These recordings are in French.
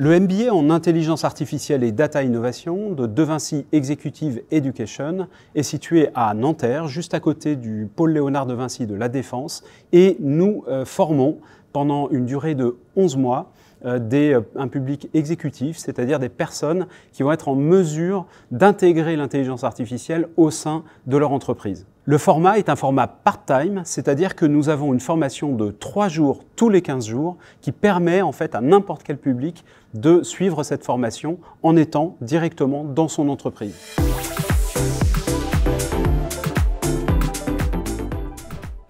Le MBA en intelligence artificielle et data innovation de De Vinci Executive Education est situé à Nanterre, juste à côté du pôle Léonard de Vinci de la Défense, et nous formons pendant une durée de 11 mois un public exécutif, c'est-à-dire des personnes qui vont être en mesure d'intégrer l'intelligence artificielle au sein de leur entreprise. Le format est un format part-time, c'est-à-dire que nous avons une formation de 3 jours tous les 15 jours qui permet en fait à n'importe quel public de suivre cette formation en étant directement dans son entreprise.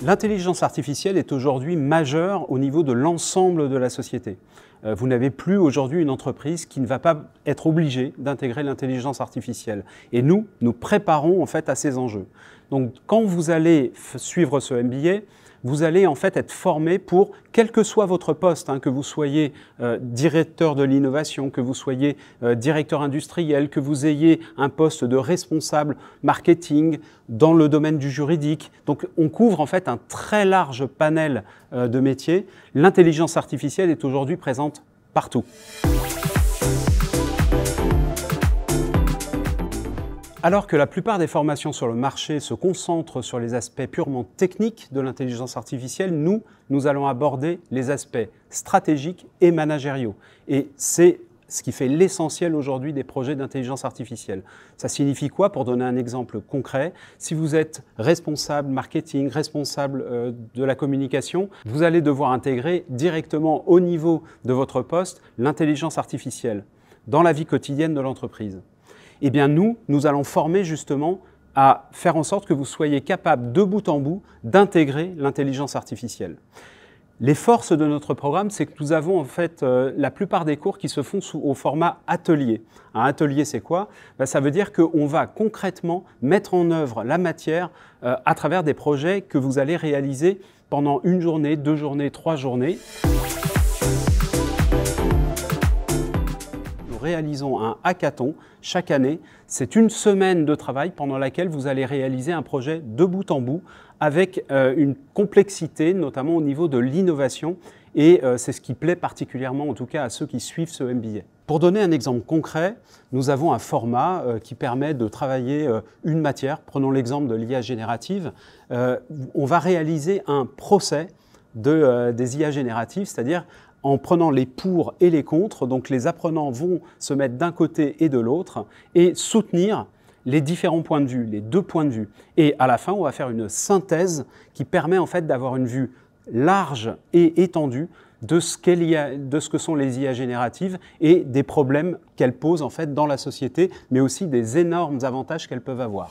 L'intelligence artificielle est aujourd'hui majeure au niveau de l'ensemble de la société. Vous n'avez plus aujourd'hui une entreprise qui ne va pas être obligée d'intégrer l'intelligence artificielle. Et nous préparons en fait à ces enjeux. Donc quand vous allez suivre ce MBA, vous allez en fait être formé pour, quel que soit votre poste, que vous soyez directeur de l'innovation, que vous soyez directeur industriel, que vous ayez un poste de responsable marketing dans le domaine du juridique. Donc on couvre en fait un très large panel de métiers. L'intelligence artificielle est aujourd'hui présente partout. Alors que la plupart des formations sur le marché se concentrent sur les aspects purement techniques de l'intelligence artificielle, nous allons aborder les aspects stratégiques et managériaux. Et c'est ce qui fait l'essentiel aujourd'hui des projets d'intelligence artificielle. Ça signifie quoi? Pour donner un exemple concret, si vous êtes responsable marketing, responsable de la communication, vous allez devoir intégrer directement au niveau de votre poste l'intelligence artificielle dans la vie quotidienne de l'entreprise. Eh bien nous allons former justement à faire en sorte que vous soyez capable de bout en bout d'intégrer l'intelligence artificielle. Les forces de notre programme, c'est que nous avons en fait la plupart des cours qui se font au format atelier. Un atelier, c'est quoi? Ça veut dire qu'on va concrètement mettre en œuvre la matière à travers des projets que vous allez réaliser pendant 1 journée, 2 journées, 3 journées. Réalisons un hackathon chaque année. C'est une semaine de travail pendant laquelle vous allez réaliser un projet de bout en bout avec une complexité, notamment au niveau de l'innovation. Et c'est ce qui plaît particulièrement, en tout cas, à ceux qui suivent ce MBA. Pour donner un exemple concret, nous avons un format qui permet de travailler une matière. Prenons l'exemple de l'IA générative. On va réaliser un procès des IA génératives, c'est-à-dire en prenant les pour et les contre. Donc les apprenants vont se mettre d'un côté et de l'autre et soutenir les différents points de vue, les 2 points de vue. Et à la fin, on va faire une synthèse qui permet en fait d'avoir une vue large et étendue de ce que sont les IA génératives et des problèmes qu'elles posent en fait dans la société, mais aussi des énormes avantages qu'elles peuvent avoir.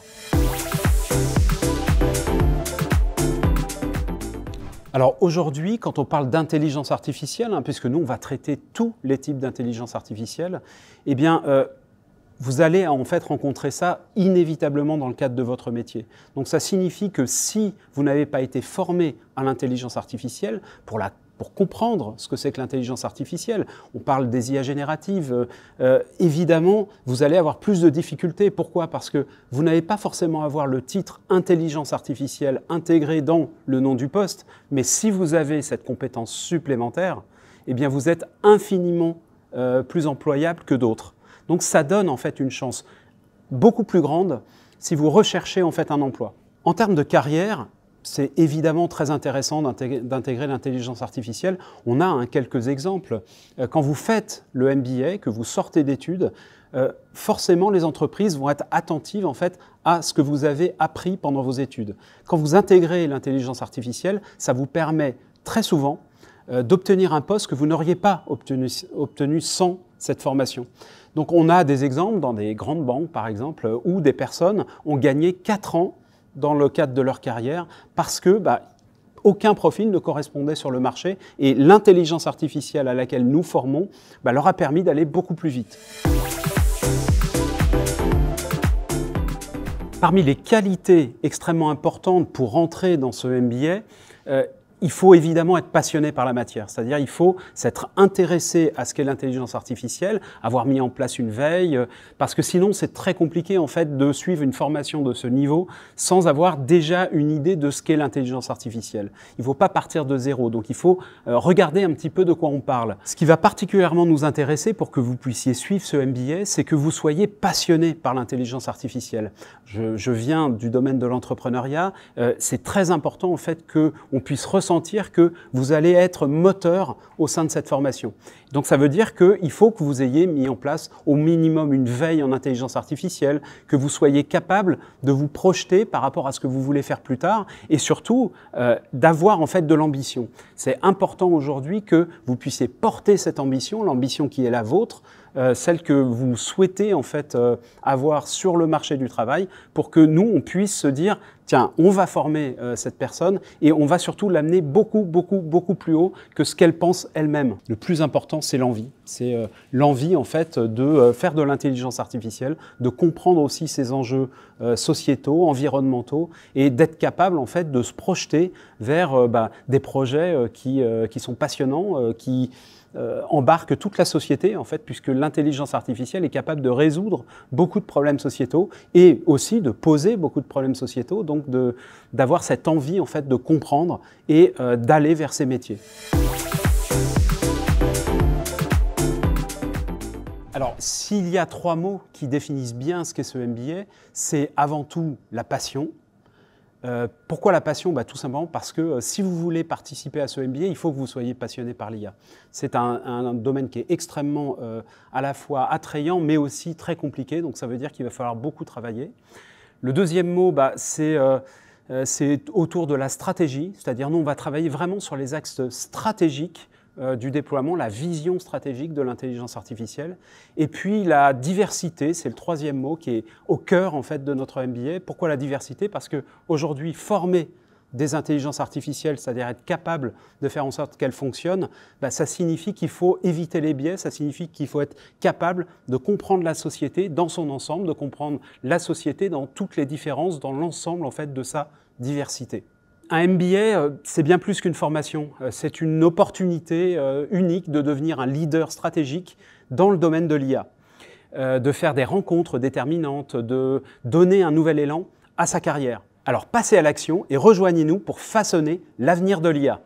Alors aujourd'hui, quand on parle d'intelligence artificielle, puisque nous on va traiter tous les types d'intelligence artificielle, eh bien vous allez en fait rencontrer ça inévitablement dans le cadre de votre métier. Donc ça signifie que si vous n'avez pas été formé à l'intelligence artificielle, pour comprendre ce que c'est que l'intelligence artificielle, on parle des IA génératives, évidemment, vous allez avoir plus de difficultés. Pourquoi? Parce que vous n'allez pas forcément avoir le titre intelligence artificielle intégré dans le nom du poste, mais si vous avez cette compétence supplémentaire, eh bien vous êtes infiniment plus employable que d'autres. Donc ça donne en fait une chance beaucoup plus grande si vous recherchez en fait un emploi. En termes de carrière, c'est évidemment très intéressant d'intégrer l'intelligence artificielle. On a quelques exemples. Quand vous faites le MBA, que vous sortez d'études, forcément les entreprises vont être attentives en fait à ce que vous avez appris pendant vos études. Quand vous intégrez l'intelligence artificielle, ça vous permet très souvent d'obtenir un poste que vous n'auriez pas obtenu sans cette formation. Donc on a des exemples dans des grandes banques par exemple où des personnes ont gagné 4 ans dans le cadre de leur carrière parce que aucun profil ne correspondait sur le marché et l'intelligence artificielle à laquelle nous formons leur a permis d'aller beaucoup plus vite. Parmi les qualités extrêmement importantes pour rentrer dans ce MBA, il faut évidemment être passionné par la matière, c'est-à-dire il faut s'être intéressé à ce qu'est l'intelligence artificielle, avoir mis en place une veille, parce que sinon c'est très compliqué en fait de suivre une formation de ce niveau sans avoir déjà une idée de ce qu'est l'intelligence artificielle. Il ne faut pas partir de zéro, donc il faut regarder un petit peu de quoi on parle. Ce qui va particulièrement nous intéresser pour que vous puissiez suivre ce MBA, c'est que vous soyez passionné par l'intelligence artificielle. Je viens du domaine de l'entrepreneuriat, c'est très important en fait qu'on puisse ressentir que vous allez être moteur au sein de cette formation. Donc ça veut dire qu'il faut que vous ayez mis en place au minimum une veille en intelligence artificielle, que vous soyez capable de vous projeter par rapport à ce que vous voulez faire plus tard et surtout d'avoir en fait de l'ambition. C'est important aujourd'hui que vous puissiez porter cette ambition, l'ambition qui est la vôtre, celle que vous souhaitez en fait avoir sur le marché du travail pour que nous, on puisse se dire tiens, on va former cette personne et on va surtout l'amener beaucoup plus haut que ce qu'elle pense elle-même. Le plus important, c'est l'envie. C'est l'envie en fait de faire de l'intelligence artificielle, de comprendre aussi ses enjeux sociétaux, environnementaux et d'être capable en fait de se projeter vers des projets qui sont passionnants, qui embarque toute la société, en fait, puisque l'intelligence artificielle est capable de résoudre beaucoup de problèmes sociétaux et aussi de poser beaucoup de problèmes sociétaux, donc d'avoir cette envie en fait, de comprendre et d'aller vers ces métiers. Alors, s'il y a 3 mots qui définissent bien ce qu'est ce MBA, c'est avant tout la passion. Pourquoi la passion? Tout simplement parce que si vous voulez participer à ce MBA, il faut que vous soyez passionné par l'IA. C'est un domaine qui est extrêmement à la fois attrayant, mais aussi très compliqué, donc ça veut dire qu'il va falloir beaucoup travailler. Le deuxième mot, c'est autour de la stratégie, c'est-à-dire nous, on va travailler vraiment sur les axes stratégiques du déploiement, la vision stratégique de l'intelligence artificielle. Et puis la diversité, c'est le troisième mot qui est au cœur en fait, de notre MBA. Pourquoi la diversité? Parce qu'aujourd'hui, former des intelligences artificielles, c'est-à-dire être capable de faire en sorte qu'elles fonctionnent, ça signifie qu'il faut éviter les biais, ça signifie qu'il faut être capable de comprendre la société dans son ensemble, de comprendre la société dans toutes les différences, dans l'ensemble en fait, de sa diversité. Un MBA, c'est bien plus qu'une formation, c'est une opportunité unique de devenir un leader stratégique dans le domaine de l'IA, de faire des rencontres déterminantes, de donner un nouvel élan à sa carrière. Alors passez à l'action et rejoignez-nous pour façonner l'avenir de l'IA.